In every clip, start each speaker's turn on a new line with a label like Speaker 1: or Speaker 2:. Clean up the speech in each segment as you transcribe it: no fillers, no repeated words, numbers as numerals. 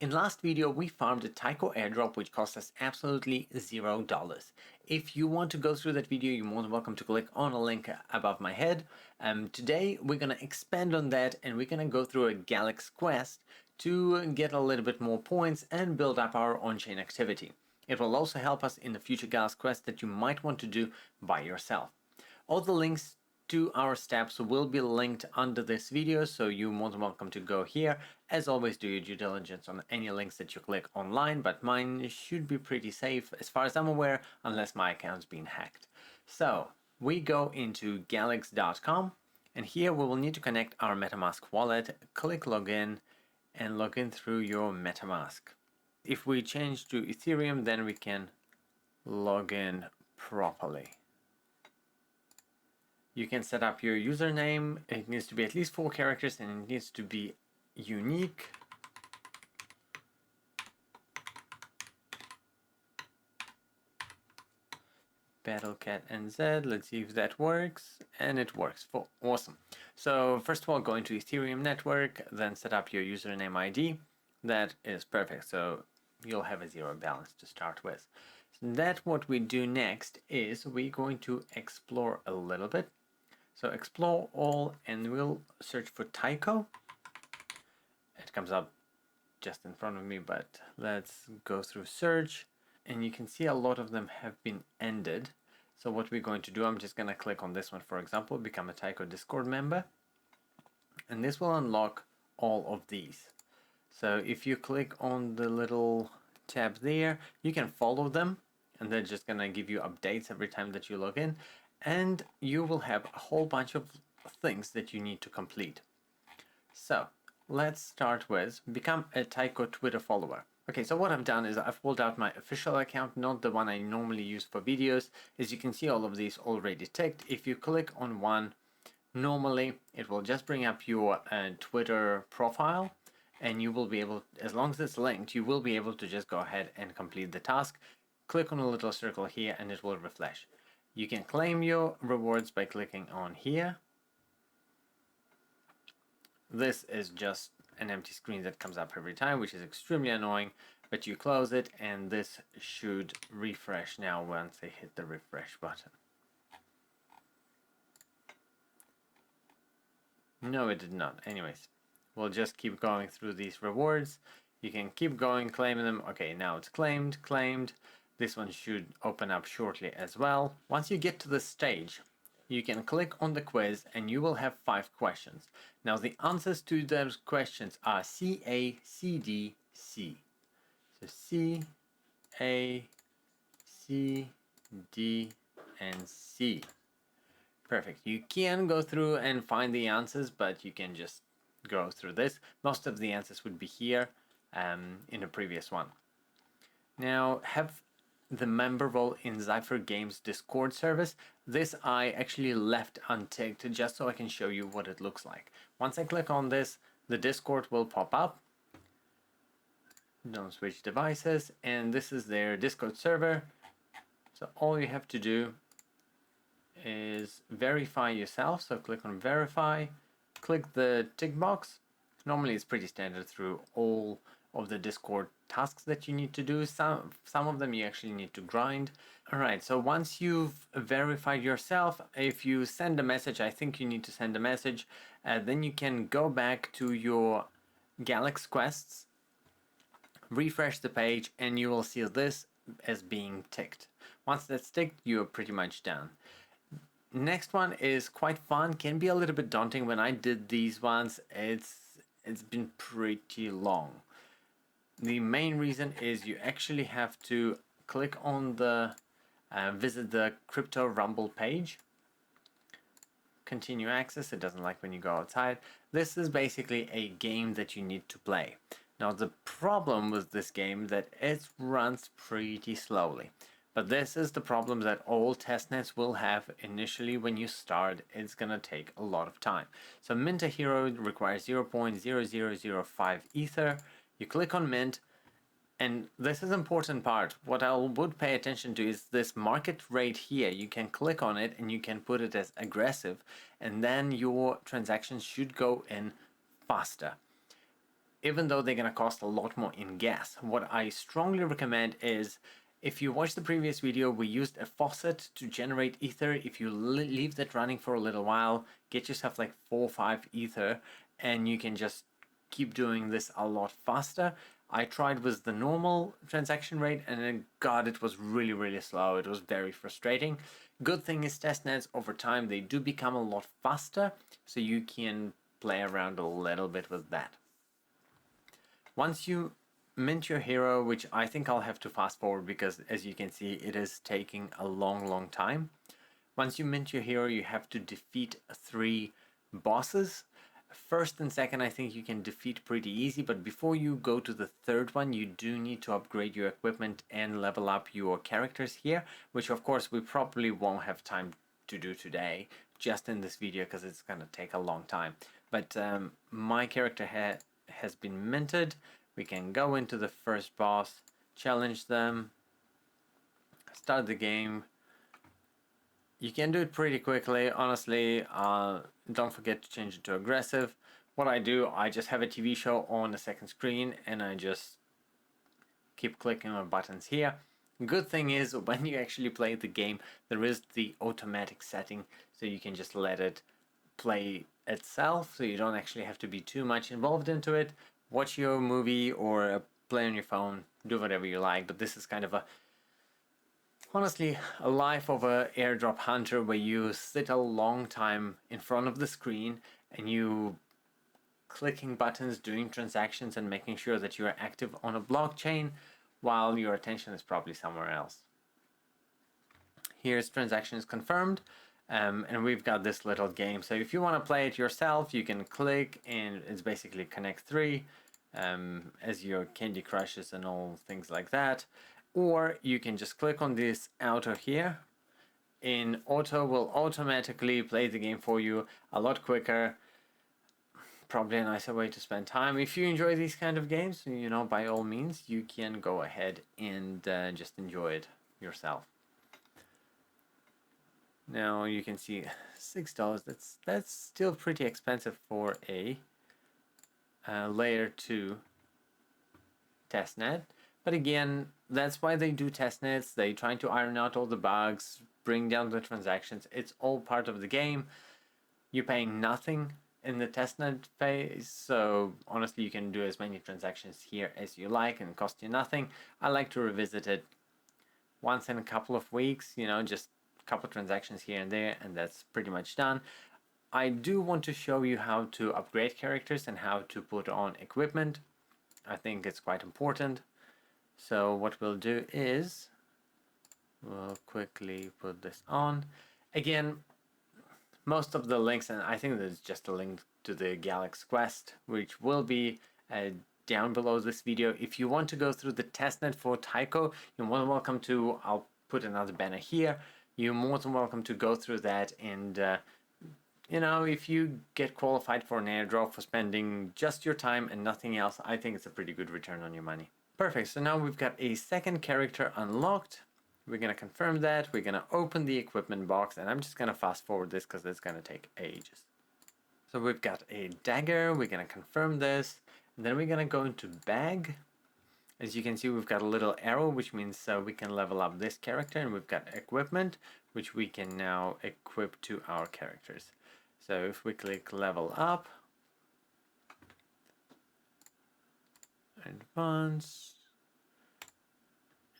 Speaker 1: In last video, we farmed a Taiko airdrop which cost us absolutely $0. If you want to go through that video, you're more than welcome to click on a link above my head. Today, we're going to expand on that and we're going to go through a Galaxe quest to get a little bit more points and build up our on-chain activity. It will also help us in the future Galaxe quests that you might want to do by yourself. All the links to our steps will be linked under this video, so you're more than welcome to go here. As always, do your due diligence on any links that you click online, but mine should be pretty safe as far as I'm aware, unless my account's been hacked. So we go into galaxe.com, and here we will need to connect our MetaMask wallet, click login, and log in through your MetaMask. If we change to Ethereum, then we can log in properly. You can set up your username. It needs to be at least 4 characters and it needs to be unique. Battlecat NZ, let's see if that works, and it works. Awesome. So first of all, go into Ethereum network, then set up your username ID. That is perfect. So you'll have a 0 balance to start with. So that what we do next is we're going to explore a little bit. So explore all and we'll search for Taiko. It comes up just in front of me, but let's go through search and you can see a lot of them have been ended. So what we're going to do, I'm just going to click on this one, for example, become a Taiko Discord member, and this will unlock all of these. So if you click on the little tab there, you can follow them and they're just going to give you updates every time that you log in. And you will have a whole bunch of things that you need to complete. So let's start with become a Taiko Twitter follower. Okay, so what I've done is I've pulled out my official account, not the one I normally use for videos. As you can see, all of these already ticked. If you click on one, normally it will just bring up your Twitter profile, and you will be able, as long as it's linked, you will be able to just go ahead and complete the task. Click on a little circle here and it will refresh. You can claim your rewards by clicking on here. This is just an empty screen that comes up every time, which is extremely annoying, but you close it and this should refresh now once I hit the refresh button. No, it did not. Anyways, we'll just keep going through these rewards. You can keep going, claiming them. Okay, now it's claimed. This one should open up shortly as well. Once you get to this stage, you can click on the quiz and you will have 5 questions. Now the answers to those questions are C, A, C, D, C. So C, A, C, D, and C. Perfect. You can go through and find the answers, but you can just go through this. Most of the answers would be here in the previous one. Now, have the member role in Zypher Games Discord service. This I actually left unticked just so I can show you what it looks like. Once I click on this, the Discord will pop up. Don't switch devices, and this is their Discord server. So all you have to do is verify yourself. So click on verify, click the tick box. Normally it's pretty standard through all of the Discord tasks that you need to do. Some of them you actually need to grind. Alright, so once you've verified yourself, if you send a message, I think you need to send a message, then you can go back to your Galaxe quests, refresh the page, and you will see this as being ticked. Once that's ticked, you're pretty much done. Next one is quite fun, can be a little bit daunting. When I did these ones, it's been pretty long. The main reason is you actually have to click on the visit the Crypto Rumble page. Continue access. It doesn't like when you go outside. This is basically a game that you need to play. Now the problem with this game that it runs pretty slowly. But this is the problem that all testnets will have initially when you start. It's gonna take a lot of time. So mint a hero requires 0.0005 ether. You click on mint, and this is an important part. What I would pay attention to is this market rate here. You can click on it and you can put it as aggressive, and then your transactions should go in faster. even though they're going to cost a lot more in gas. What I strongly recommend is, if you watch the previous video, we used a faucet to generate ether. If you leave that running for a little while, get yourself like 4 or 5 ether, and you can just keep doing this a lot faster. I tried with the normal transaction rate, and then God, it was really slow. It was very frustrating. Good thing is testnets over time, they do become a lot faster, so you can play around a little bit with that. Once you mint your hero, which I think I'll have to fast forward because as you can see, it is taking a long time. Once you mint your hero, you have to defeat 3 bosses. First and second, I think you can defeat pretty easy, but before you go to the third one, you do need to upgrade your equipment and level up your characters here, which of course we probably won't have time to do today, just in this video, because it's going to take a long time. But my character has been minted. We can go into the first boss, challenge them, start the game. You can do it pretty quickly, honestly. Don't forget to change it to aggressive. What I do, I just have a TV show on the second screen and I just keep clicking on buttons here. Good thing is, when you actually play the game, there is the automatic setting, so you can just let it play itself, so you don't actually have to be too much involved into it. Watch your movie or play on your phone, do whatever you like, but this is kind of honestly a life of a airdrop hunter, where you sit a long time in front of the screen and you clicking buttons, doing transactions and making sure that you are active on a blockchain while your attention is probably somewhere else. Here's transactions confirmed. And we've got this little game. So if you want to play it yourself, you can click and it's basically Connect 3 as your Candy Crushes and all things like that. Or you can just click on this auto here. In auto will automatically play the game for you a lot quicker. Probably a nicer way to spend time. If you enjoy these kind of games, you know, by all means, you can go ahead and just enjoy it yourself. Now you can see $6. That's still pretty expensive for a layer 2 testnet. But again, that's why they do testnets. They try to iron out all the bugs, bring down the transactions. It's all part of the game. You're paying nothing in the testnet phase, so honestly you can do as many transactions here as you like and it costs you nothing. I like to revisit it once in a couple of weeks, you know, just couple transactions here and there, and that's pretty much done. I do want to show you how to upgrade characters and how to put on equipment. I think it's quite important. So what we'll do is we'll quickly put this on. Again, most of the links, and I think there's just a link to the Galaxe quest, which will be down below this video. If you want to go through the testnet for Taiko, you're more than welcome to. I'll put another banner here. You're more than welcome to go through that, and you know, if you get qualified for an airdrop for spending just your time and nothing else, I think it's a pretty good return on your money. Perfect, so now we've got a second character unlocked. We're gonna confirm that, we're gonna open the equipment box, and I'm just gonna fast forward this because it's gonna take ages. So we've got a dagger, we're gonna confirm this, and then we're gonna go into bag. As you can see, we've got a little arrow, which means we can level up this character, and we've got equipment, which we can now equip to our characters. So if we click level up, advance,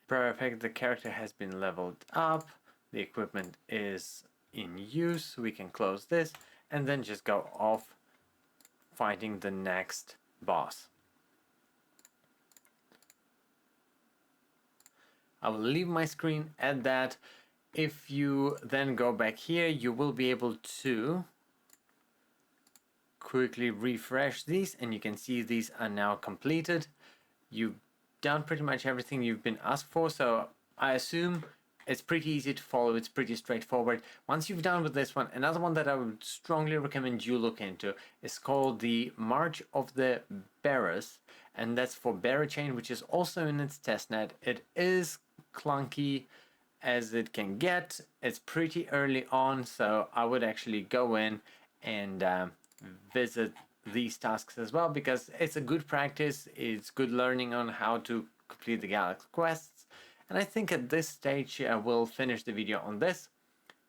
Speaker 1: perfect, the character has been leveled up, the equipment is in use, we can close this, and then just go off fighting the next boss. I will leave my screen at that. If you then go back here, you will be able to quickly refresh these, and you can see these are now completed. You've done pretty much everything you've been asked for, so I assume it's pretty easy to follow. It's pretty straightforward. Once you've done with this one, another one that I would strongly recommend you look into is called the March of the Bearers, and that's for Bearer Chain, which is also in its testnet. It is clunky as it can get. It's pretty early on, so I would actually go in and visit these tasks as well, because it's a good practice, it's good learning on how to complete the Galaxe quests. And I think at this stage I will finish the video on this.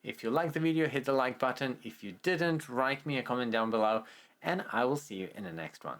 Speaker 1: If you liked the video, hit the like button. If you didn't, write me a comment down below, and I will see you in the next one.